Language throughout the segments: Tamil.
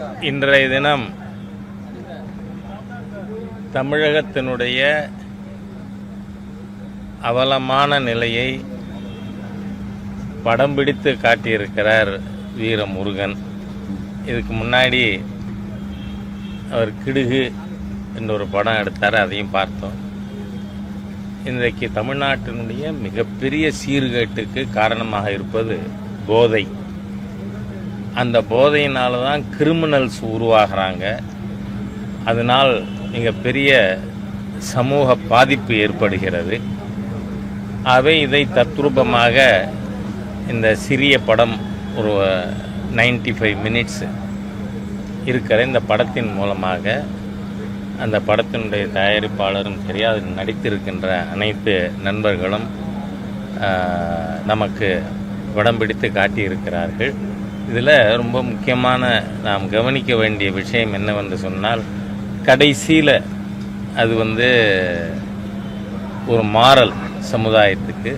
இன்றைய தினம் தமிழகத்தினுடைய அவலமான நிலையை படம் பிடித்து காட்டியிருக்கிறார் வீரமுருகன். இதுக்கு முன்னாடி அவர் கிடுகு என்ற ஒரு படம் எடுத்தார், அதையும் பார்த்தோம். இன்றைக்கு தமிழ்நாட்டினுடைய மிகப்பெரிய சீர்கேட்டுக்கு காரணமாக இருப்பது போதை. அந்த போதையினால தான் கிரிமினல்ஸ் உருவாகிறாங்க. அதனால் மிகப்பெரிய சமூக பாதிப்பு ஏற்படுகிறது. ஆகவே இதை தத்ரூபமாக இந்த சிறிய படம், ஒரு 95 மினிட்ஸ் இருக்கிற இந்த படத்தின் மூலமாக அந்த படத்தினுடைய தயாரிப்பாளரும் சரி, அதில் நடித்திருக்கின்ற அனைத்து நண்பர்களும் நமக்கு படம் பிடித்து காட்டியிருக்கிறார்கள். இதில் ரொம்ப முக்கியமான நாம் கவனிக்க வேண்டிய விஷயம் என்னவென்று சொன்னால், கடைசியில் அது ஒரு மாறல் சமுதாயத்துக்கு.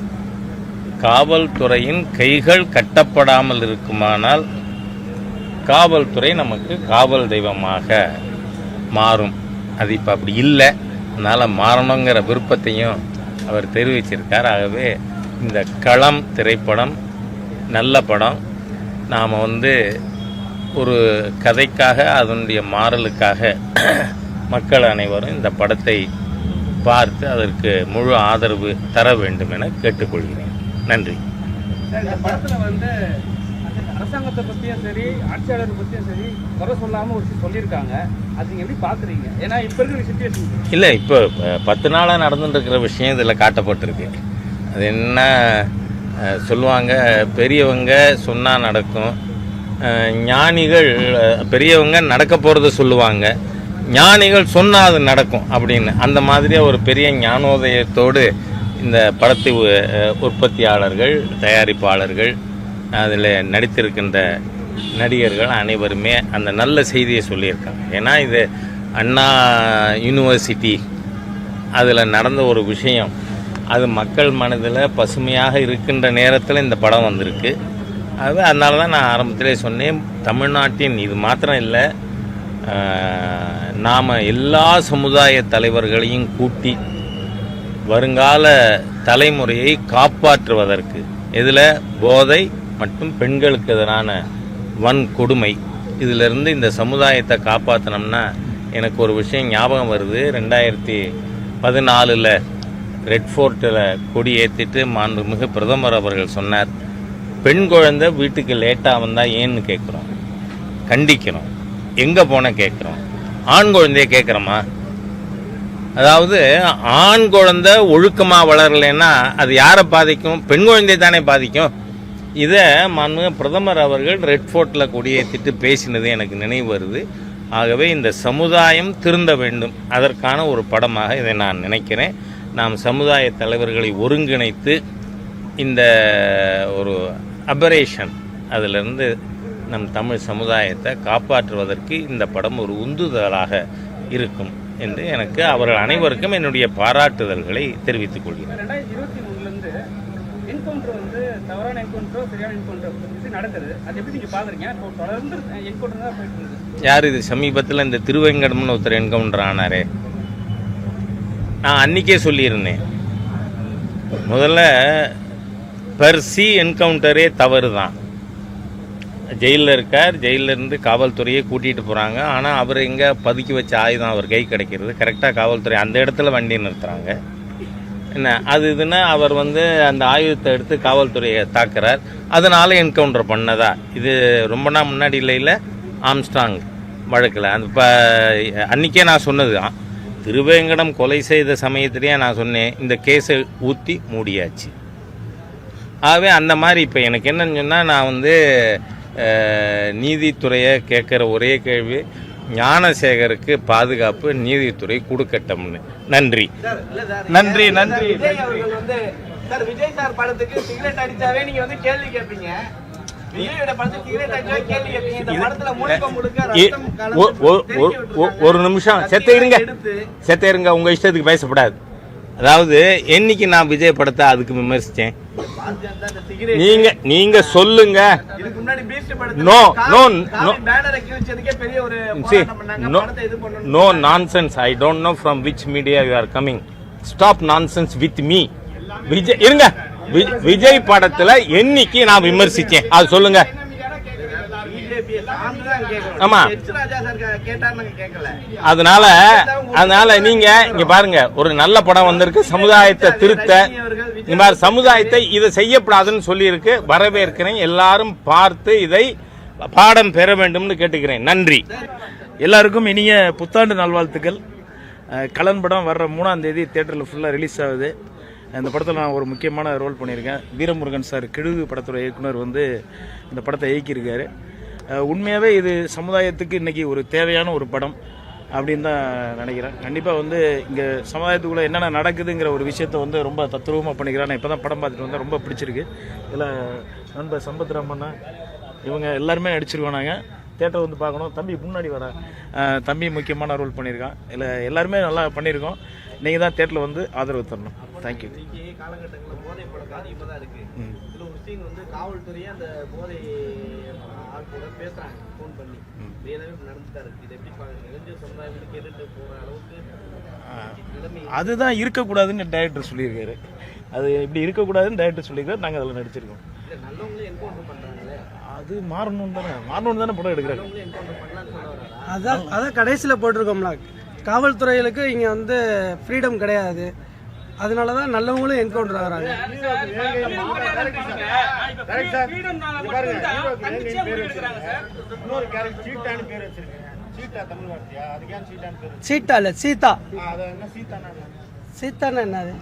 காவல்துறையின் கைகள் கட்டப்படாமல் இருக்குமானால் காவல்துறை நமக்கு காவல் தெய்வமாக மாறும். அது இப்போ அப்படி இல்லை, அதனால் மாறணுங்கிற விருப்பத்தையும் அவர் தெரிவிச்சிருக்கார். ஆகவே இந்த களம் திரைப்படம் நல்ல படம். நாம் ஒரு கதைக்காக, அதனுடைய மாறலுக்காக மக்கள் அனைவரும் இந்த படத்தை பார்த்து அதற்கு முழு ஆதரவு தர வேண்டும் என கேட்டுக்கொள்கிறேன். நன்றி. இந்த படத்தில் அரசாங்கத்தை பற்றியும் சரி, ஆட்சியாளரை பற்றியும் சரி, குறை சொல்லாமல் ஒரு சொல்லியிருக்காங்க. அது நீங்கள் எப்படி பார்க்குறீங்க? ஏன்னா இப்போ இருக்கிற சிச்சுவேஷன் இல்லை, இப்போ 10 நாளாக நடந்துட்டு இருக்கிற விஷயம் இதில் காட்டப்பட்டிருக்கு. அது என்ன சொல்லுவாங்க, பெரியவங்க சொன்னால் நடக்கும், ஞானிகள் பெரியவங்க நடக்க போகிறத சொல்லுவாங்க, ஞானிகள் சொன்னால் அது நடக்கும் அப்படின்னு. அந்த மாதிரியாக ஒரு பெரிய ஞானோதயத்தோடு இந்த படத்தை உற்பத்தியாளர்கள், தயாரிப்பாளர்கள், அதில் நடித்திருக்கின்ற நடிகர்கள் அனைவருமே அந்த நல்ல செய்தியை சொல்லியிருக்காங்க. ஏன்னா இது அண்ணா யூனிவர்சிட்டி அதில் நடந்த ஒரு விஷயம். அது மக்கள் மனதில் பசுமையாக இருக்கின்ற நேரத்தில் இந்த படம் வந்திருக்கு. அதனால தான் நான் ஆரம்பத்திலே சொன்னேன், தமிழ்நாட்டின் இது மாத்திரம் இல்லை, நாம் எல்லா சமுதாய தலைவர்களையும் கூட்டி வருங்கால தலைமுறையை காப்பாற்றுவதற்கு, இதில் போதை மற்றும் பெண்களுக்கு எதிரான வன்கொடுமை, இதிலிருந்து இந்த சமுதாயத்தை காப்பாற்றினோம்னா, எனக்கு ஒரு விஷயம் ஞாபகம் வருது. 2014 ரெட் ஃபோர்ட்டில் கொடி ஏற்றிட்டு மாண்புமிகு பிரதமர் அவர்கள் சொன்னார், பெண் குழந்தை வீட்டுக்கு லேட்டாக வந்தால் ஏன்னு கேட்குறோம், கண்டிக்கிறோம், எங்கே போன கேட்குறோம், ஆண் குழந்தைய கேட்குறோமா? அதாவது ஆண் குழந்தை ஒழுக்கமாக வளரலைன்னா அது யாரை பாதிக்கும்? பெண் குழந்தை தானே பாதிக்கும். இதை மாண்புமிகு பிரதமர் அவர்கள் ரெட் ஃபோர்ட்டில் கொடியேற்றிட்டு பேசினது எனக்கு நினைவு வருது. ஆகவே இந்த சமுதாயம் திருந்த வேண்டும், அதற்கான ஒரு படமாக இதை நான் நினைக்கிறேன். நாம் சமுதாய தலைவர்களை ஒருங்கிணைத்து இந்த ஒரு அபரேஷன் அதிலிருந்து நம் தமிழ் சமுதாயத்தை காப்பாற்றுவதற்கு இந்த படம் ஒரு உந்துதலாக இருக்கும் என்று எனக்கு அவர்கள் அனைவருக்கும் என்னுடைய பாராட்டுதல்களை தெரிவித்துக் கொள்கிறேன். 2023 என்கவுண்டர் தவறான என்கவுண்டரோ சரியான என்கவுண்டர் நடக்குது. அது எப்படி நீங்கள் பார்க்குறீங்க? தொடர்ந்து என்கவுண்டர் தான் போயிட்டு இருக்கு. யார் இது? சமீபத்தில் இந்த திருவேங்கடம்னு ஒருத்தர் என்கவுண்டர் ஆனாரே, நான் அன்றைக்கே சொல்லியிருந்தேன், முதல்ல பர்சி என்கவுண்டரே தவறு தான். ஜெயிலில் இருக்கார், ஜெயிலிருந்து காவல்துறையை கூட்டிகிட்டு போகிறாங்க. ஆனால் அவர் எங்கே பதுக்கி வச்ச ஆயுதம் அவர் கை கிடைக்கிறது, கரெக்டாக காவல்துறை அந்த இடத்துல வண்டி நிறுத்துகிறாங்க. என்ன அது இதுன்னா அவர் அந்த ஆயுதத்தை எடுத்து காவல்துறையை தாக்குறார், அதனால என்கவுண்டர் பண்ணதா? இது ரொம்ப நாள் முன்னாடி இல்லை, ஆம்ஸ்டாங் வழக்கில் அந்த அன்றைக்கே நான் சொன்னது தான். திருவேங்கடம் கொலை செய்த சமயத்திலேயே நான் சொன்னேன், இந்த கேஸை ஊற்றி மூடியாச்சு. ஆகவே அந்த மாதிரி இப்போ எனக்கு என்னன்னு சொன்னால், நான் நீதித்துறையை கேட்குற ஒரே கேள்வி, ஞானசேகருக்கு பாதுகாப்பு நீதித்துறை கொடுக்கட்டும்னு. நன்றி நன்றி நன்றி. விஜய் சார் படத்துக்கு சிகரெட் அடிச்சாவே நீங்க கேள்வி கேட்பீங்க. ஒரு நிமிஷம் செத்த இருங்க, உங்க இஷ்டத்துக்கு பேசப்படாது. அதாவது என்னைக்கு நான் விஜய் படத்தை அதுக்கு விமர்சித்தேன்? நீங்க சொல்லுங்க. No nonsense. I don't know from which media you are coming. Stop nonsense with me. Vijay இருங்க. விஜய் படத்துல என்னைக்கு நான் விமர்சிச்சேன் அது சொல்லுங்க. ஆமா, அதனால நீங்க இங்க பாருங்க, ஒரு நல்ல படம் வந்திருக்கு, சமுதாயத்தை திருத்த, சமுதாயத்தை இதை செய்யப்படாதுன்னு சொல்லி இருக்கு. வரவேற்கிறேன். எல்லாரும் பார்த்து இதை பாடம் பெற வேண்டும்னு கேட்டுக்கிறேன். நன்றி. எல்லாருக்கும் இனிய புத்தாண்டு நல்வாழ்த்துக்கள். கலன் படம் வர்ற 3ஆம் தேதி தியேட்டரில் ஃபுல்லாக ரிலீஸ் ஆகுது. இந்த படத்தில் நான் ஒரு முக்கியமான ரோல் பண்ணியிருக்கேன். வீரமுருகன் சார், கிடுகு படத்தோட இயக்குனர் இந்த படத்தை இயக்கியிருக்காரு. உண்மையாகவே இது சமுதாயத்துக்கு இன்றைக்கி ஒரு தேவையான ஒரு படம் அப்படின்னு தான் நினைக்கிறேன். கண்டிப்பாக இங்கே சமுதாயத்துக்குள்ளே என்னென்ன நடக்குதுங்கிற ஒரு விஷயத்த ரொம்ப தத்ரூபமாக பண்ணிக்கிறேன். நான் இப்போ தான் படம் பார்த்துட்டு வந்தேன், ரொம்ப பிடிச்சிருக்கு. இதில் நண்பர் சம்பத் ராமண்ணா இவங்க எல்லாருமே நடிச்சிருக்கோம். நாங்கள் தேட்டர் பார்க்கணும். தம்பி முன்னாடி வர தம்பி முக்கியமான ரோல் பண்ணியிருக்கான். இல்லை எல்லாருமே நல்லா பண்ணியிருக்கோம். நீங்கள் தான் தேட்டரில் ஆதரவு தரணும். தேங்க்யூ. காலகட்டங்களில் போதை பழக்கம் அதிகமாக தான் இருக்குது. இதில் ஒரு சீன் காவல்துறையே அந்த போதை ஆட்களோட பேசுகிறாங்க ஃபோன் பண்ணி. ரியலாகவே நடந்துதான் இருக்குது. இதை எப்படி பாருங்க, இளைஞர் சமுதாயத்துக்கு கேட்டுட்டு போகிற அளவுக்கு அதுதான் இருக்கக்கூடாதுன்னு டைரக்டர் சொல்லியிருக்காரு. அது இப்படி இருக்கக்கூடாதுன்னு டைரக்டர் சொல்லியிருக்காரு. நாங்கள் அதில் நடிச்சிருக்கோம். நல்லவங்களே என்கவுண்டர் பண்ணுறாங்களே, அது மாறணும் தானே படம் எடுக்கிறாங்க. என்கவுண்டர் பண்ணலான்னு சொல்ல வர்றாரா? அதான் கடைசியில் போட்டிருக்கோம்ல, காவல்துறைகளுக்கு இங்கே ஃப்ரீடம் கிடையாது. அதனால தான் நல்லவங்களும் என்கவுண்டர் ஆகிறாங்க. சீட்டா இல்லை, சீதா. சீதான்னா என்னது?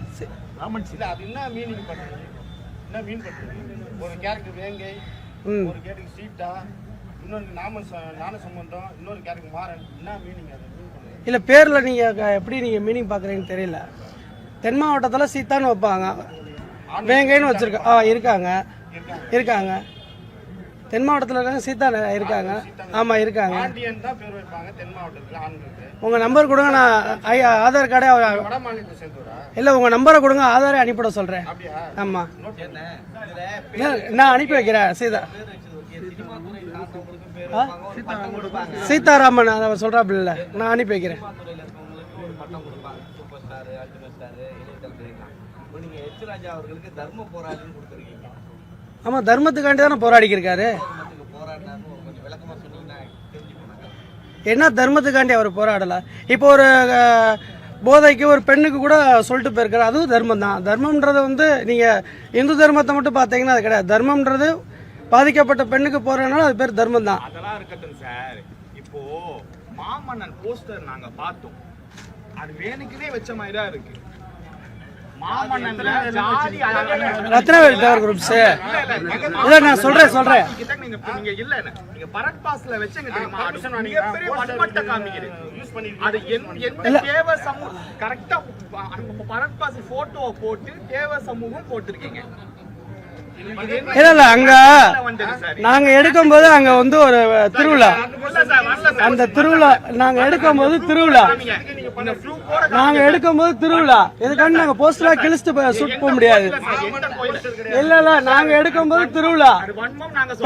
ஒரு கேரக்டர் வேங்கை, ஒரு கேரக்டர் சீட்டா, இன்னொரு ஞான சம்பந்தம், இன்னொரு கேரக்டர் மாறன். என்ன மீனிங் அது? இல்லை, பேரில் நீங்கள் எப்படி நீங்கள் மீனிங் பார்க்குறீங்கன்னு தெரியல. தென் மாவட்டத்தில் சீத்தான்னு வைப்பாங்க, வேங்கைன்னு இருக்காங்க. தென் மாவட்டத்தில் இருக்காங்க, சீதா இருக்காங்க. ஆமாம், இருக்காங்க. உங்கள் நம்பர் கொடுங்க, நான் ஆதார் கார்டே இல்லை, உங்கள் நம்பரை கொடுங்க, ஆதாரே அனுப்பிவிட சொல்கிறேன். ஆமாம், நான் அனுப்பி வைக்கிறேன். சீதாராமன் அவர் சொல்கிறாப்புல, நான் அனுப்பி வைக்கிறேன். ஆமா, தர்மத்துக்காண்டி தானே போராடிக்கிருக்காரு. என்ன தர்மத்துக்காண்டி அவர் போராடல? இப்போ ஒரு போதைக்கு ஒரு பெண்ணுக்கு கூட சொல்லிட்டு போயிருக்காரு, அதுவும் தர்மம் தான். தர்மம்ன்றது நீங்க இந்து தர்மத்தை மட்டும் பார்த்தீங்கன்னா அது கிடையாது. தர்மம்ன்றது பாதிக்கப்பட்ட பெண்ணுக்கு போறதுனால அது பேர் தர்மம் தான். அதெல்லாம் இருக்கட்டும் சார். இப்போ மாமன்னன் போஸ்டர் நாங்க பார்த்தோம், அது வேணுக்குனே வச்ச மாதிரி தான் இருக்கு. ரத்னவேல் தேவர் குரூப்ஸ் இல்ல, நான் சொல்றேன். நீங்க இல்ல, நீங்க பரட் பாஸ்ல வெச்சங்க தெரியுமா? மிகப்பெரிய வன்மட்ட காமிக்கிறீங்க. அது என்ன தேவ சமூகம் கரெக்ட்டா பரட் பாஸ் போட்டோவை போட்டு தேவ சமூகம் போட்டுருக்கீங்க. இல்ல, அங்க நாங்க எடுக்கும்போது அங்க ஒரு திருவிழா, அந்த திருவிழா நாங்க எடுக்கும்போது திருவிழா இதுக்காண்டி நாங்க போஸ்டரா கிழிச்சிட்டு ஷூட் போக முடியாது. இல்ல, நாங்க எடுக்கும்போது திருவிழா,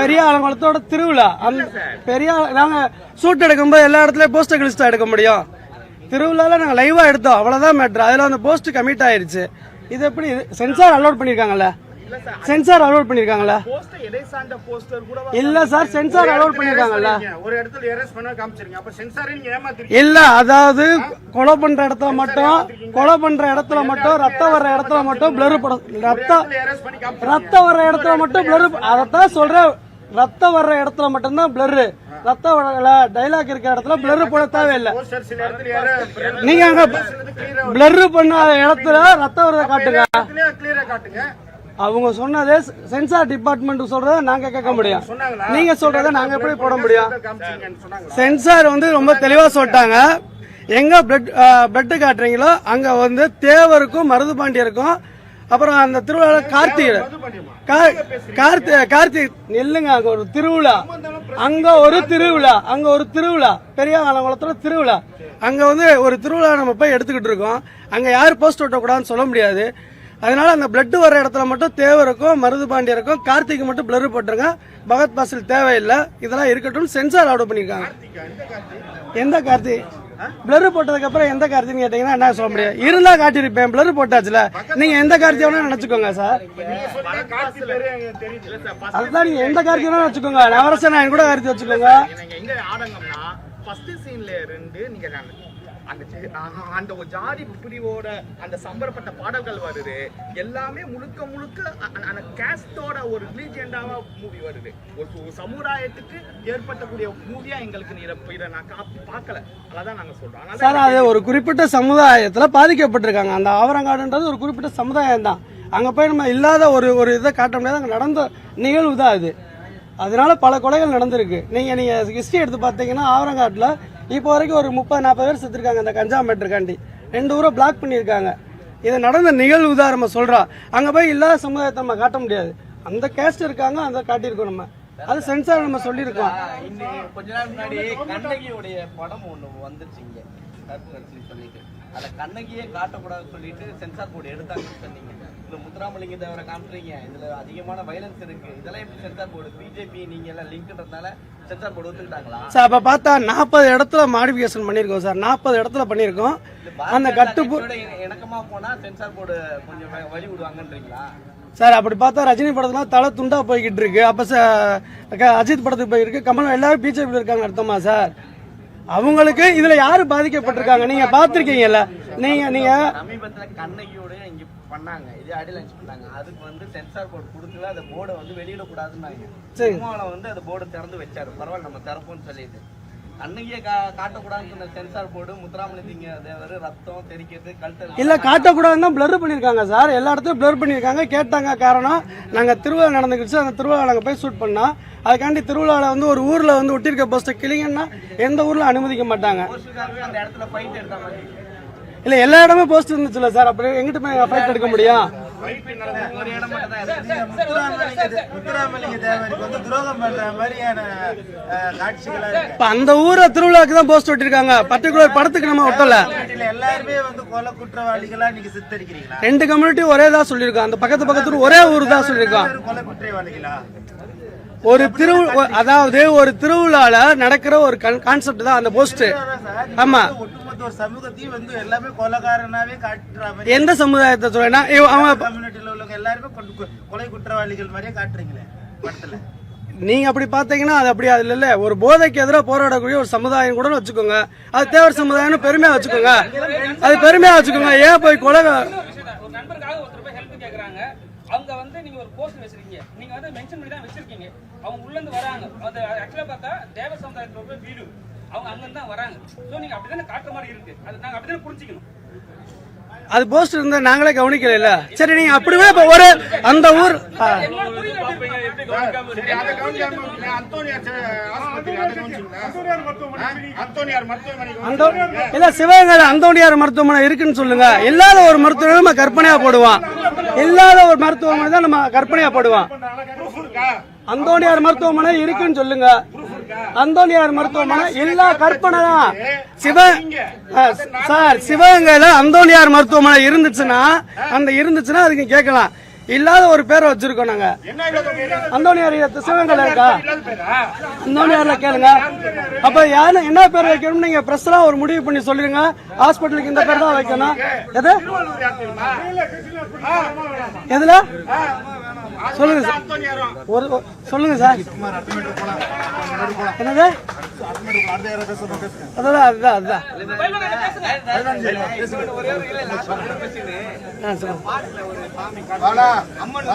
பெரிய ஆலங்குளத்தோட திருவிழா. பெரிய நாங்க ஷூட் எடுக்கும்போது எல்லா இடத்துலயும் போஸ்டர் கிழிச்சிட்டு எடுக்க முடியும். திருவிழால நாங்க லைவா எடுத்தோம், அவ்வளவுதான் மேட்ரு. அதுல அந்த போஸ்ட் கமிட் ஆயிருச்சு. இது எப்படி சென்சார் அலோட் பண்ணிருக்காங்கல்ல? சென்சார் அலோட் பண்ணிருக்காங்கல்ல? இல்ல சார், சென்சார் அலோட் பண்ணிருக்காங்கல்ல? ஒரு இடத்துல எரேஸ் பண்ண காமிச்சிருங்க. அப்ப சென்சாரை நீங்க ஏமாத்திருக்கீங்க. இல்ல, அதாவது கொலை பண்ற இடத்துல மட்டும் ரத்தம் வர்ற இடத்துல மட்டும் பிளர் படம். ரத்தம் வர்ற இடத்துல மட்டும் பிளர். அதத்தான் சொல்றேன், ரத்தம் வர்ற இடத்துல மட்டும்தான் பிளர். ரத்தம் டைலாக் இருக்கிற இடத்துல பிளர் போட தேவையில்லை. நீங்க அங்க பிளர் பண்ண இடத்துல ரத்தம் வர்றத காட்டுங்க. அவங்க சொன்னதே சென்சார் டிபார்ட்மெண்ட் சொல்றத நாங்க கேட்க முடியும். நீங்க சொல்றத நாங்க எப்படி போட முடியும்? சென்சார் ரொம்ப தெளிவா சொல்லிட்டாங்க. எங்க பிளட் காட்டுறீங்களோ அங்க தேவருக்கும் மருது பாண்டியருக்கும் அப்புறம் அந்த திருவிழா கார்த்திகை நெல்லுங்க, அங்க ஒரு திருவிழா, அங்க ஒரு திருவிழா பெரியாங்குளத்துல திருவிழா, அங்க வந்து ஒரு திருவிழா நம்ம போய் எடுத்துக்கிட்டு இருக்கோம். அங்க யார் போஸ்ட் ஒட்டக்கூடாதுன்னு சொல்ல முடியாது. அதனால அந்த பிளட் வர இடத்துல மட்டும் தேவருக்கும் மருதுபாண்டியருக்கும் கார்த்திக்கு மட்டும் பிளர் போட்டுருங்க. பகத் பாசில் தேவையில்லை, இதெல்லாம் இருக்கட்டும் சென்சார் ஆர்டர் பண்ணிருக்காங்க. எந்த கார்த்திக் பிளர் போட்டதுக்கு அப்புறம் எந்த கார்த்தின்னு கேட்டீங்கன்னா என்ன சொல்ல முடியாது. இருந்தா காட்டியிருப்பேன், பிளர் போட்டாச்சுல. நீங்க எந்த கார்த்தி வேணா நினைச்சுக்கோங்க சார். அதுதான் நீங்க எந்த கார்த்தி வேணா வச்சுக்கோங்க. நவரசன் கூட கார்த்தி வச்சுக்கோங்க. எங்க ஆடங்கம்னா ஃபர்ஸ்ட் சீன்ல இருந்து நீங்க அந்த ஒரு ஜாதி பிரிவோட அந்த சம்பரப்பட்ட பாடல்கள் வருது. எல்லாமே முழுக்க அந்த கேஸ்டோட ஒரு ரிலீஜியண்டாவா மூவி வருது. ஒரு சமுதாயத்துக்கு ஏற்பட்டக்கூடிய மூவியா எங்களுக்கு இதை நான் பார்க்கல. அதான் நாங்க சொல்றோம் சார். அது ஒரு குறிப்பிட்ட சமுதாயத்துல பாதிக்கப்பட்டிருக்காங்க. அந்த ஆவரங்காடுன்றது ஒரு குறிப்பிட்ட சமுதாயம் தான். அங்க போய் நம்ம இல்லாத ஒரு இதை காட்ட முடியாது. அங்க நடந்த நிகழ்வு தான் அது. அதனால பல கொலைகள் நடந்திருக்கு. நீங்க ஹிஸ்டரி எடுத்து பார்த்தீங்கன்னா ஆவரங்காட்டுல இப்போ வரைக்கும் ஒரு 30-40 பேர் செத்துருக்காங்க. அந்த கஞ்சா மேட்டருக்காண்டி 2 ஊரை பிளாக் பண்ணியிருக்காங்க. இது நடந்த நிகழ்வு தான் நம்ம சொல்றோம். அங்க போய் இல்லாத சமுதாயத்தை நம்ம காட்ட முடியாது. அந்த கேஸ்ட் இருக்காங்க, அந்த காட்டியிருக்கோம் நம்ம. அது சென்சார் நம்ம சொல்லியிருக்கோம். கொஞ்ச நாள் முன்னாடி கண்ணகியோடைய படம் ஒண்ணு வந்துருச்சுங்க சொல்லிட்டு, அதை கண்ணகியே காட்டக்கூடாதுன்னு சொல்லிட்டு சென்சார் போர்டு எடுத்தாங்கன்னு சொன்னீங்க. இந்த முத்துராமலிங்க தேவரை காமிக்கிறீங்க, இதுல அதிகமான வயலன்ஸ் இருக்கு, இதெல்லாம் எப்படி சென்சார் போர்டு? பிஜேபி நீங்க எல்லாம் லிங்க்ன்றதுனால சென்சார் போர்டு ஒத்துக்கிட்டாங்களா? சார் அப்ப பார்த்தா 40 இடத்துல மாடிஃபிகேஷன் பண்ணிருக்கோம் சார். 40 இடத்துல பண்ணிருக்கோம். அந்த கட்டுப்போடு இணக்கமா போனா சென்சார் போர்டு கொஞ்சம் வழி விடுவாங்கன்றீங்களா சார்? அப்படி பார்த்தா ரஜினி படத்துல தலை துண்டா போய்கிட்டு இருக்கு. அப்ப அஜித் படத்துக்கு போயிருக்கு. கமல் எல்லாரும் பிஜேபி இருக்காங்க அர்த்தமா சார்? அவங்களுக்கு இதுல யாரு பாதிக்கப்பட்டிருக்காங்க நீங்க பாத்திருக்கீங்கல்ல. நீங்க சமீபத்துல கண்ணகியோட இங்க பண்ணாங்க, இதே அடி லஞ்ச் பண்ணாங்க. அதுக்கு வந்து சென்சார் போர்டு கொடுக்கல, அந்த போர்டை வந்து வெளியிடக்கூடாதுன்னாங்க. சினிமாவில் வந்து அந்த போர்டு திறந்து வச்சாரு. பரவாயில்ல நம்ம திறப்போம்னு சொல்லிட்டு கண்ணகியே காட்டக்கூடாதுன்னு சொன்ன சென்சார் போர்டு முத்துராமலிங்க தேவர் ரத்தம் தெரிக்கிறது கழுத்து இல்ல காட்டக்கூடாதுன்னு தான் பிளர் பண்ணிருக்காங்க சார். எல்லா இடத்துலயும் பிளர் பண்ணிருக்காங்க. கேட்டாங்க காரணம், நாங்க திருவிழா நடந்துக்கிச்சு, அந்த திருவிழா நாங்க போய் ஷூட் பண்ணோம். அதுக்காண்டி திருவிழாவில் வந்து ஒரு ஊர்ல வந்து ஒட்டிருக்க போஸ்டர் கிளிங்கன்னா எந்த ஊர்ல அனுமதிக்க மாட்டாங்க. அந்த இடத்துல ஃபைட் எடுத்த மாதிரி இல்ல எல்லா இடமே போஸ்ட் இருந்துச்சுல சார். அப்படி எங்கிட்ட போய் ஃபைட் எடுக்க முடியும்? முத்துராமலிங்க தேவருக்கு வந்து துரோகம் பண்ற மாதிரியான காட்சிகளா இப்ப அந்த ஊரை திருவிழாக்கு தான் போஸ்ட் ஒட்டிருக்காங்க. பர்டிகுலர் படத்துக்கு நம்ம ஒட்டல. எல்லாருமே வந்து கொலை குற்றவாளிகளா நீங்க சித்தரிக்கிறீங்களா? 2 கம்யூனிட்டி ஒரே தான் சொல்லியிருக்கோம். அந்த பக்கத்து ஒரே ஊர் தான் சொல்லியிருக்கோம். கொலை குற்றவாளிகளா? ஒரு அதாவது ஒரு திருவிழால நடக்கிற ஒரு கான்செப்ட் தான் அந்த போஸ்ட். ஆமா, ஒட்டுமொத்த ஒரு சமூகத்தையும் வந்து எல்லாமே கொலைகாரனாவே காட்டுற மாதிரி. எந்த சமுதாயத்தை சொல்றேன்னா அவங்க கம்யூனிட்டில உள்ளவங்க எல்லாருமே கொலை குற்றவாளிகள் மாதிரியே காட்டுறீங்களே படத்துல. நீங்க அப்படி பாத்தீங்கன்னா அது அப்படி அதுல இல்ல. ஒரு போதைக்கு எதிராக போராடக்கூடிய ஒரு சமுதாயம் கூட வச்சுக்கோங்க. அது தேவர் சமுதாயம் பெருமையா வச்சுக்கோங்க. அது பெருமையா வச்சுக்கோங்க. ஏன் போய் கொலை ஒரு நண்பருக்காக ஒருத்தர் போய் ஹெல்ப் கேக்குறாங்க. அவங்க வந்து நீங்க ஒரு போஸ்ட் வச்சிருக்கீங்க, நீங்க வந்து மென்ஷன் பண்ணி தான் வச்சிருக்கீங்க. அவங்க உள்ள இருந்து வராங்க. அது ஆக்சுவலா பார்த்தா தேவ சமுதாயத்தோட வீடு, அவங்க அங்க இருந்து தான் வராங்க. சோ நீங்க அப்படிதானே காட்டுற மாதிரி இருக்கு. அது நாங்க அப்படிதானே புரிஞ்சுக்கணும். அது போஸ்ட் இருந்தா நாங்களே கவனிக்கல இல்ல. சரி நீங்க அப்படியே ஒரு அந்த ஊர் இல்ல சிவகங்கை அந்தோணியார் மருத்துவமனை இருக்குன்னு சொல்லுங்க. இல்லாத ஒரு மருத்துவமனை நம்ம கற்பனையா போடுவான். இல்லாத ஒரு மருத்துவமனை தான் நம்ம கற்பனையா போடுவான். அந்தோணியார் மருத்துவமனை இருக்குன்னு சொல்லுங்க. அந்தோணியார் மருத்துவமனை எல்லா கற்பனை தான். சார் சிவகங்கையில அந்தோணியார் மருத்துவமனை இருந்துச்சுன்னா அதுக்கு கேட்கலாம். இல்லாத ஒரு பேரை வச்சிருக்கோம் நாங்க. அந்தோணியார் சிவகங்கையில இருக்கா? அந்தோணியார்ல கேளுங்க. அப்ப யாரு என்ன பேர் வைக்கணும் நீங்க பிரஸ் எல்லாம் ஒரு முடிவு பண்ணி சொல்லிருங்க. ஹாஸ்பிட்டலுக்கு இந்த பேர் தான் வைக்கணும். எது எதுல சொல்லுங்க சார். சொல்லுங்க சார். என்னது? அதுதான் அம்மன்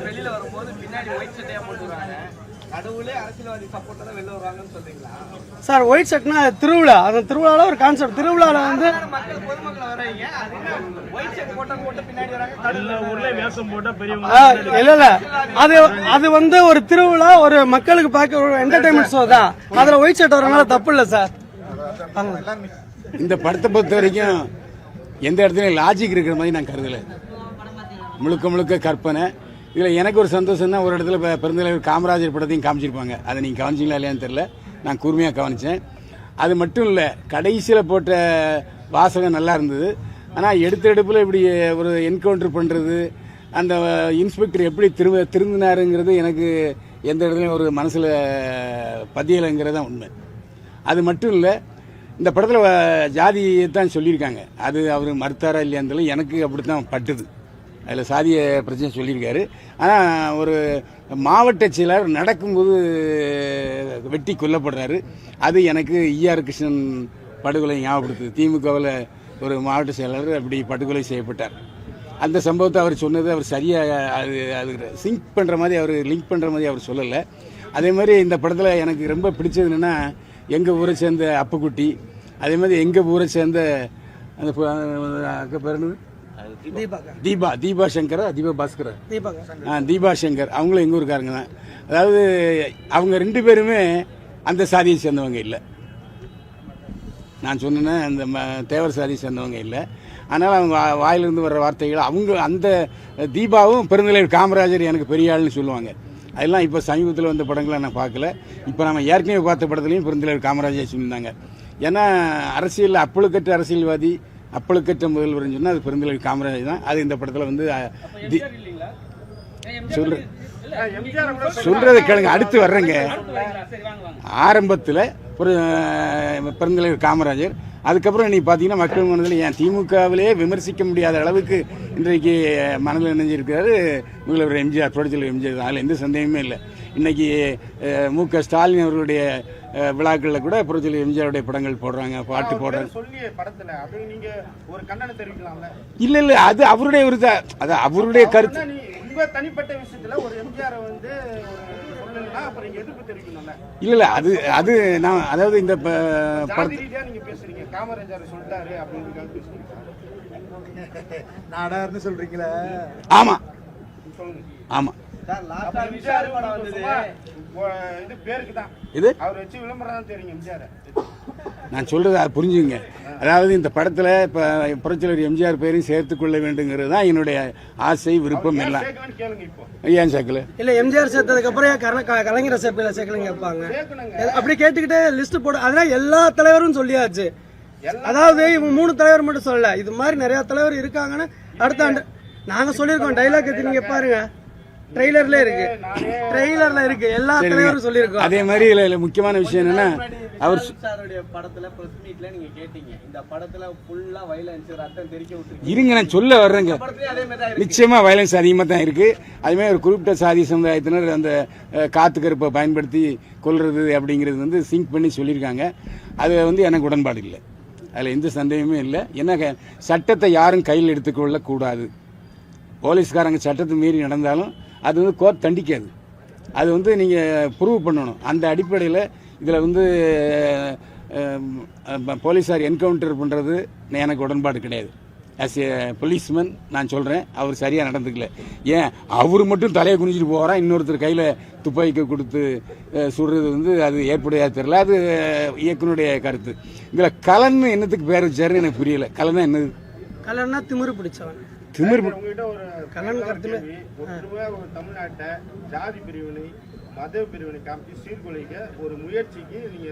வெளியில வரும்போது பின்னாடி ஒயிட் சட்டையா போட்டுறாங்க. கடவுளே அரசியல்வாதி சப்போர்ட்டா தான் வெளில வருவாங்கன்னு சொல்றீங்களா சார்? ஒயிட் சட்னா திருவிழா. அந்த திருவிழால ஒரு கான்செப்ட். திருவிழால வந்து மக்கள் பொதுமக்கள் வர்றீங்க, ஒயிட் சட்டை போட்டு பின்னாடி வராங்க. ஊர்ல வேஷம் போட்டா பெரியவங்க இல்ல அது வந்து ஒரு திருவிழா, ஒரு மக்களுக்கு பார்க்க ஒரு என்டர்டைன்மெண்ட் ஷோ தான். அதுல ஒயிட் சட்டை வரனால தப்பு இல்ல சார். இந்த படத்தை பொறுத்த வரைக்கும் எந்த இடத்துலையும் லாஜிக் இருக்கிற மாதிரி நான் கருதலை. முழுக்க முழுக்க கற்பனை. இதில் எனக்கு ஒரு சந்தோஷம் தான், ஒரு இடத்துல பெருந்தலைவர் காமராஜர் படத்தையும் காமிச்சிருப்பாங்க. அதை நீங்கள் கவனிச்சிங்களா இல்லையான்னு தெரில, நான் கூர்மையாக கவனித்தேன். அது மட்டும் இல்லை, கடைசியில் போட்ட வாசகம் நல்லா இருந்தது. ஆனால் எடுப்பில் இப்படி ஒரு என்கவுண்டர் பண்ணுறது, அந்த இன்ஸ்பெக்டர் எப்படி திருந்தினாருங்கிறது எனக்கு எந்த இடத்துலையும் ஒரு மனசில் பதியலைங்கிறது தான் உண்மை. அது மட்டும் இல்லை, இந்த படத்தில் ஜாதியை தான் சொல்லியிருக்காங்க. அது அவர் மறுத்தாரா இல்லையான்னு எனக்கு அப்படி தான் பட்டுது. அதில் சாதிய பிரச்சனை சொல்லியிருக்காரு. ஆனால் ஒரு மாவட்ட செயலாளர் நடக்கும்போது வெட்டி கொல்லப்படுறாரு. அது எனக்கு ஈஆர் கிருஷ்ணன் படுகொலை ஞாபகப்படுத்துது. திமுகவில் ஒரு மாவட்ட செயலாளர் அப்படி படுகொலை செய்யப்பட்டார். அந்த சம்பவத்தை அவர் சொன்னது அவர் சரியாக அது சிங்க் பண்ணுற மாதிரி, அவர் லிங்க் பண்ணுற மாதிரி அவர் சொல்லலை. அதே மாதிரி இந்த படத்தில் எனக்கு ரொம்ப பிடிச்சது என்னென்னா, எங்கள் ஊரை சேர்ந்த அப்புக்குட்டி, அதே மாதிரி எங்கள் ஊரை சேர்ந்த அந்த அக்கா பேர் தீபா சங்கரா, தீபா பாஸ்கரா, தீபா சங்கர், அவங்களும் எங்கள் ஊருக்காரங்க தான். அதாவது அவங்க 2 பேருமே அந்த சாதியை சேர்ந்தவங்க இல்லை. நான் சொன்னேன்னா அந்த தேவர் சாதியை சேர்ந்தவங்க இல்லை. அதனால் அவங்க வாயிலிருந்து வர்ற வார்த்தைகள், அவங்க அந்த தீபாவும் பெருந்தலைவர் காமராஜர் எனக்கு பெரிய ஆள்னு சொல்லுவாங்க. அதெல்லாம் இப்போ சமீபத்தில் வந்த படங்களை நான் பார்க்கல. இப்போ நம்ம ஏற்கனவே பார்த்த படத்துலையும் பெருந்தலைவர் காமராஜர் சொல்லியிருந்தாங்க. ஏன்னா அரசியலில் அப்பழுக்கற்ற அரசியல்வாதி, அப்பழுக்கற்ற முதல்வர்னு சொன்னால் அது பெருந்தலைவர் காமராஜர் தான். அது இந்த படத்தில் வந்து சொல்றதை கேளுங்க, அடுத்து வர்றேங்க. ஆரம்பத்தில் பெருந்தலைவர் காமராஜர், அதுக்கப்புறம் நீ பார்த்தீங்கன்னா மக்கள் மனதில் ஏன் திமுகவிலே விமர்சிக்க முடியாத அளவுக்கு இன்றைக்கு மனதில் நினைஞ்சிருக்கிறாரு முதல்வர் எம்ஜிஆர், புரட்சித்தலைவர் எம்ஜிஆர். அதில் எந்த சந்தேகமே இல்லை. இன்னைக்கு மு.க. ஸ்டாலின் அவர்களுடைய விழாக்களில் கூட புரட்சித்தலைவர் எம்ஜிஆருடைய படங்கள் போடுறாங்க, பாட்டு போடுறாங்க. இல்லை அது அவருடைய ஒரு அது அவருடைய கருத்து. தனிப்பட்ட விஷயத்துல ஒரு எம்ஜிஆர் வந்து இல்ல அது அது நான் அதாவது இந்த நீங்க பேசுறீங்க, காமராஜர் சொல்லிட்டாரு அப்படின்னு நாடார்னு சொல்றீங்களா? ஆமா ஆமா இது பேருக்கு தான் இது அவர் வச்சு விளம்பரம் தான் தெரியும் எம்ஜிஆர். நான் சொல்றது அதை புரிஞ்சுங்க. அதாவது இந்த படத்துல இப்ப புரட்சித்தலைவர் எம்ஜிஆர் பேரையும் சேர்த்துக் கொள்ள வேண்டுங்கிறது தான் என்னுடைய ஆசை, விருப்பம் எல்லாம். ஏன் சேர்க்கல? இல்ல எம்ஜிஆர் சேர்த்ததுக்கு அப்புறம் கலைஞர் சேர்க்கல கேட்பாங்க. அப்படி கேட்டுக்கிட்டே லிஸ்ட் போட, அதெல்லாம் எல்லா தலைவரும் சொல்லியாச்சு. அதாவது இவங்க 3 தலைவர் மட்டும் சொல்லல, இது மாதிரி நிறைய தலைவர் இருக்காங்கன்னு அடுத்த ஆண்டு நாங்க சொல்லியிருக்கோம். டைலாக் எடுத்து நீங்க பாருங்க, ட்ரெய்லர்ல இருக்கு எல்லா தலைவரும் சொல்லியிருக்கோம். அதே மாதிரி இல்ல முக்கியமான விஷயம் என்னன்னா, அவர் சாருடைய படத்துல பிரஸ் மீட்ல நீங்க கேட்டீங்க, இந்த படத்துல ஃபுல்லா வயலன்ஸ், ரத்தம் தெரிக்க விட்டுருக்கு. இருங்க நான் சொல்ல வர்றேங்க. நிச்சயமா வயலன்ஸ் அதிகமா தான் இருக்கு. அதுமே ஒரு குறிப்பிட்ட சாதி சமுதாயத்தினர் அந்த காத்து கருப்பை பயன்படுத்தி கொல்றது அப்படிங்கிறது வந்து சிங்க் பண்ணி சொல்லியிருக்காங்க. அது வந்து எனக்கு உடன்பாடு இல்லை, அதில் எந்த சந்தேகமே இல்லை. என்ன சட்டத்தை யாரும் கையில் எடுத்துக்கொள்ள கூடாது. போலீஸ்காரங்க சட்டத்தை மீறி நடந்தாலும் அது வந்து கோர்ட் தண்டிக்காது. அது வந்து நீங்கள் ப்ரூவ் பண்ணணும். அந்த அடிப்படையில் இதில் வந்து போலீஸார் என்கவுண்டர் பண்ணுறது எனக்கு உடன்பாடு கிடையாது. ஆஸ் ஏ போலீஸ்மேன் நான் சொல்கிறேன், அவர் சரியாக நடந்துக்கல. ஏன் அவர் மட்டும் தலையை குனிஞ்சிட்டு போகிறான், இன்னொருத்தர் கையில் துப்பாக்கி கொடுத்து சுடுறது வந்து அது ஏற்புடையாக தெரியல. அது இயக்குனுடைய கருத்து. இதில் கலன் என்னத்துக்கு பேர் வச்சாருன்னு எனக்கு புரியல. கலன்னா என்னது? கலன்னா திமிரு பிடிச்சவன். உங்ககிட்ட ஒரு தமிழ்நாட்டை ஜாதி பிரிவினை, மத பிரிவினை காமிச்சு சீர்குலைக்க ஒரு முயற்சிக்கு நீங்க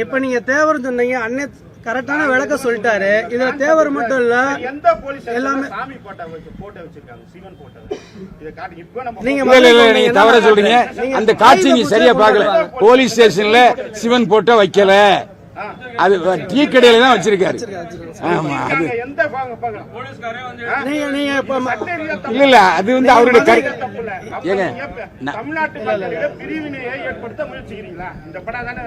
இப்ப நீங்க தேவர் சொன்னீங்க, அண்ணன் கரெக்டான விளக்க சொல்லிட்டாரு. இதுல தேவர் மட்டும் இல்ல, எந்த போலீஸ் எல்லாமே சாமி போட்டோ வச்சிருக்காங்க, சிவன் போட்டோ. இத காட்டி இப்ப நம்ம நீங்க தவற சொல்றீங்க. அந்த காட்சி நீங்க சரியா பார்க்கல. போலீஸ் ஸ்டேஷன்ல சிவன் போட்டோ வைக்கல, அது டீ கடையில தான் வச்சிருக்காரு. ஆமா, அது எந்த இல்ல அது வந்து அவருடைய ஏங்க தமிழ்நாட்டு பிரிவினையை ஏற்படுத்த முயற்சிக்கிறீங்களா? இந்த படம் தானே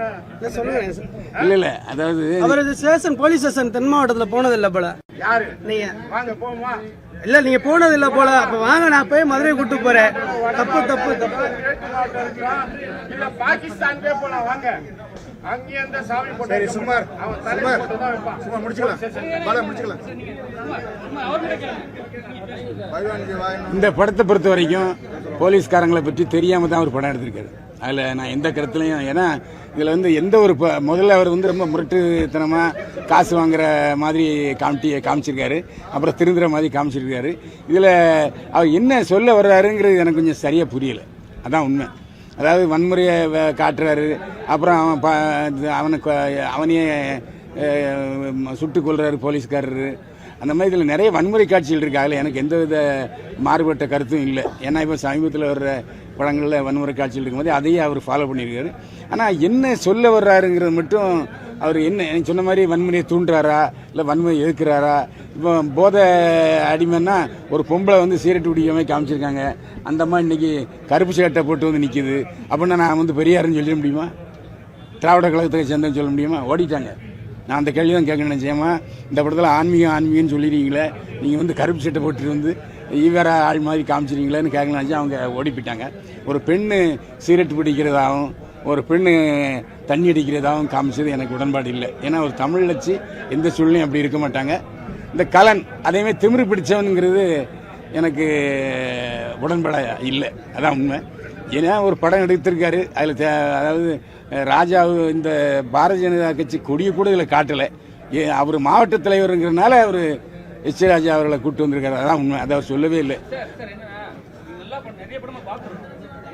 இல்ல இல்ல அதாவது அவரது ஸ்டேஷன் போலீஸ் ஸ்டேஷன் தென் மாவட்டத்துல போனது இல்ல போல. யாரு நீங்க வாங்க போமா? இல்ல நீங்க போனது இல்ல போல. அப்ப வாங்க, நான் போய் மதுரை கூட்டு போறேன். தப்பு தப்பு தப்பு. இல்ல பாகிஸ்தானுக்கே போலாம் வாங்க. அங்கே அந்த சாமி போட்டோ. சரி சுமார் அவன் தலை போட்டோ தான் வைப்பான். சுமார் முடிச்சுக்கலாம். பால முடிச்சுக்கலாம். இந்த படத்தை பொறுத்த வரைக்கும் போலீஸ்காரங்களை பற்றி தெரியாம தான் ஒரு படம் எடுத்திருக்காரு. அதில் நான் எந்த கருத்துலையும், ஏன்னா இதில் வந்து எந்த ஒரு முதல்ல அவர் வந்து ரொம்ப முரட்டுத்தனமாக காசு வாங்குற மாதிரி காமிச்சிருக்காரு, அப்புறம் திருந்துற மாதிரி காமிச்சிருக்காரு. இதில் அவர் என்ன சொல்ல வர்றாருங்கிறது எனக்கு கொஞ்சம் சரியாக புரியலை. அதான் உண்மை. அதாவது வன்முறையை காட்டுறாரு, அப்புறம் அவனையே சுட்டுக் கொள்றாரு போலீஸ்காரரு. அந்த மாதிரி இதில் நிறைய வன்முறை காட்சிகள் இருக்கு. அதில் எனக்கு எந்த வித மாறுபட்ட கருத்தும் இல்லை. ஏன்னா இப்போ சமீபத்தில் வர்ற படங்களில் வன்முறை காட்சிகள் இருக்கும்போது அதையே அவர் ஃபாலோ பண்ணியிருக்காரு. ஆனால் என்ன சொல்ல வர்றாருங்கிறது மட்டும் அவர் என்ன எனக்கு சொன்ன மாதிரி வன்முறையை தூண்டுறாரா இல்லை வன்முறை எதிர்க்கிறாரா? இப்போ போதை அடிமைன்னா ஒரு பொம்பளை வந்து சீரட்டு குடிக்காம காமிச்சிருக்காங்க, அந்த மாதிரி இன்னைக்கு கருப்பு சேட்டை போட்டு வந்து நிற்கிது அப்படின்னா நான் வந்து பெரியாருன்னு சொல்லிட முடியுமா? திராவிட கழகத்தை சேர்ந்தேன்னு சொல்ல முடியுமா? ஓடிட்டாங்க. நான் அந்த கேள்வி தான் கேட்க நினைச்சேம்மா, இந்த படத்தில் ஆன்மீகம்னு சொல்லிடுறீங்களே, நீங்கள் வந்து கருப்பு சட்டை போட்டுட்டு வந்து ஈவேர ஆள் மாதிரி காமிச்சிருங்களேன்னு கேட்க நினச்சி அவங்க ஓடி போயிட்டாங்க. ஒரு பெண்ணு சீரட்டு பிடிக்கிறதாகவும் ஒரு பெண்ணு தண்ணி அடிக்கிறதாகவும் காமிச்சது எனக்கு உடன்பாடு இல்லை. ஏன்னா ஒரு தமிழ் வச்சு எந்த சூழ்நிலையும் அப்படி இருக்க மாட்டாங்க. இந்த கலன் அதேமாதிரி திமிரு பிடிச்சவனுங்கிறது எனக்கு உடன்பாட இல்லை. அதான் உண்மை. ஏன்னா ஒரு படம் எடுத்திருக்காரு, அதில் அதாவது ராஜா இந்த பாரதிய ஜனதா கட்சி கொடியை கூட இதில் காட்டலை. அவர் மாவட்ட தலைவருங்கிறதுனால அவர் எச் ராஜா அவர்களை கூப்பிட்டு வந்திருக்காரு. அதான் உண்மை. அதை அவர் சொல்லவே இல்லை. நிறைய படமா பார்க்குறோம்,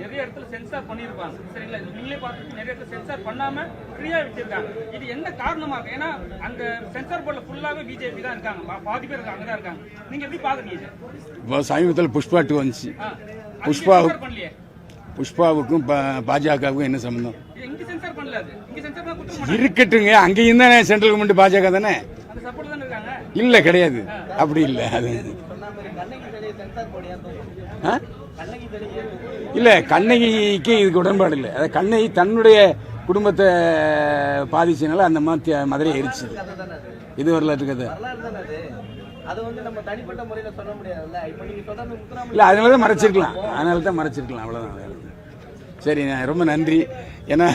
நிறைய இடத்துல சென்சார் பண்ணியிருப்பாங்க. சரிங்களா, நீங்களே பார்த்து நிறைய இடத்துல சென்சார் பண்ணாம ஃப்ரீயா வச்சிருக்காங்க. இது என்ன காரணமா இருக்கு? ஏன்னா அந்த சென்சார் போர்டில் ஃபுல்லாவே பிஜேபி தான் இருக்காங்க, பாதி பேர் அங்கதான் இருக்காங்க. நீங்க எப்படி பாக்குறீங்க? இப்போ சமீபத்தில் புஷ்பா 2 வந்துச்சு. புஷ்பாவுக்கும் பாஜகவுக்கும் என்ன சம்பந்தம்? இருக்கட்டுங்க, அங்கேயும் தானே சென்ட்ரல் கவர்மெண்ட் பாஜக தானே. இல்ல கிடையாது, அப்படி இல்லை. அது இல்ல, கண்ணகிக்கு இதுக்கு உடன்பாடு இல்லை. அதாவது கண்ணகி தன்னுடைய குடும்பத்தை பாதிச்சனால அந்த மாதிரி மதுரை எரிச்சு இது வரலாற்று கதை இல்ல, அதனாலதான் மறைச்சிருக்கலாம். அவ்வளவுதான். சரி, ரொம்ப நன்றி. ஏன்னா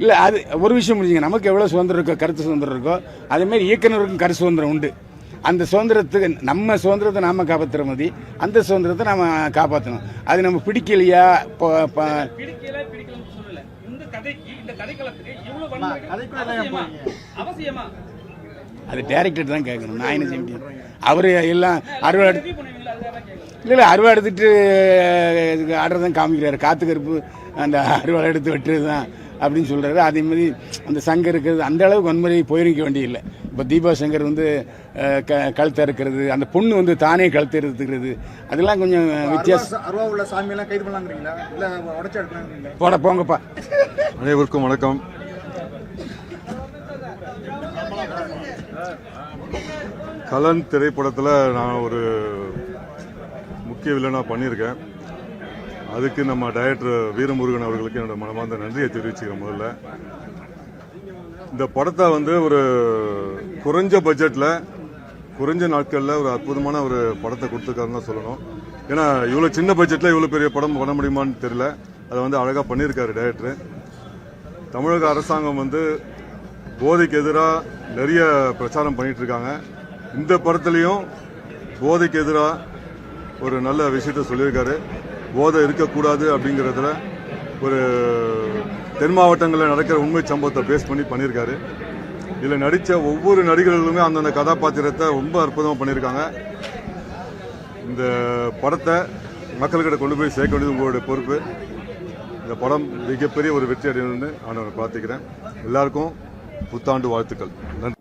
இல்ல, அது ஒரு விஷயம் முடிஞ்சுங்க. நமக்கு எவ்வளவு சுதந்திரம் இருக்கோ, கருத்து சுதந்திரம் இருக்கோ, அதே மாதிரி இயக்குனருக்கும் கருத்து சுதந்திரம் உண்டு. அந்த சுதந்திரத்துக்கு நம்ம சுதந்திரத்தை நாம காப்பாற்றுற மாதிரி அந்த சுதந்திரத்தை நாம காப்பாற்றணும். அது நம்ம பிடிக்கலையா அது டைரக்டர் தான் கேட்கணும். நான் என்ன செய்ய முடியும்? அவரு எல்லாம் அறுவாடு இல்லை, அறுவா எடுத்துட்டு ஆடுறது தான் காமிக்கிறாரு. காத்து கருப்பு அந்த அறுவாடை எடுத்து வெட்டுறது தான் அப்படின்னு சொல்றாரு. அதே மாதிரி அந்த சங்கம் இருக்கிறது அந்த அளவுக்கு வன்முறை போயிருக்க வேண்டியதில்லை. இப்போ தீபா சங்கர் வந்து கழுத்தை இருக்கிறது, அந்த பொண்ணு வந்து தானே கழுத்தை எடுத்துக்கிறது, அதெல்லாம் கொஞ்சம் வித்தியாசம். போட போங்கப்பா. அனைவருக்கும் வணக்கம். கலன் திரைப்படத்தில் நான் ஒரு முக்கிய வில்லனாக பண்ணியிருக்கேன். அதுக்கு நம்ம டைரக்டர் வீரமுருகன் அவர்களுக்கு என்னோட மனமார்ந்த நன்றியை தெரிவிச்சுக்கிறேன். முதல்ல இந்த படத்தை வந்து ஒரு குறைஞ்ச பட்ஜெட்டில் குறைஞ்ச நாட்களில் ஒரு அற்புதமான ஒரு படத்தை கொடுத்துருக்காருன்னு தான் சொல்லணும். ஏன்னா இவ்வளோ சின்ன பட்ஜெட்டில் இவ்வளோ பெரிய படம் பண்ண முடியுமான்னு தெரியல. அதை வந்து அழகாக பண்ணியிருக்காரு டைரக்டர். தமிழக அரசாங்கம் வந்து போதைக்கு எதிராக நிறைய பிரச்சாரம் பண்ணிட்டு இருக்காங்க. இந்த படத்துலையும் போதைக்கு எதிராக ஒரு நல்ல விஷயத்த சொல்லியிருக்காரு. போதை இருக்கக்கூடாது அப்படிங்கிறதுல ஒரு தென் மாவட்டங்களில் நடக்கிற உண்மை சம்பவத்தை பேஸ் பண்ணி பண்ணியிருக்காரு. இதில் நடித்த ஒவ்வொரு நடிகர்களுமே அந்தந்த கதாபாத்திரத்தை ரொம்ப அற்புதமாக பண்ணியிருக்காங்க. இந்த படத்தை மக்கள்கிட்ட கொண்டு போய் சேர்க்க வேண்டியது உங்களுடைய பொறுப்பு. இந்த படம் மிகப்பெரிய ஒரு வெற்றி அடையணும்னு நான் பிரார்த்திக்கிறேன். எல்லாருக்கும் புத்தாண்டு வாழ்த்துக்கள். நன்றி.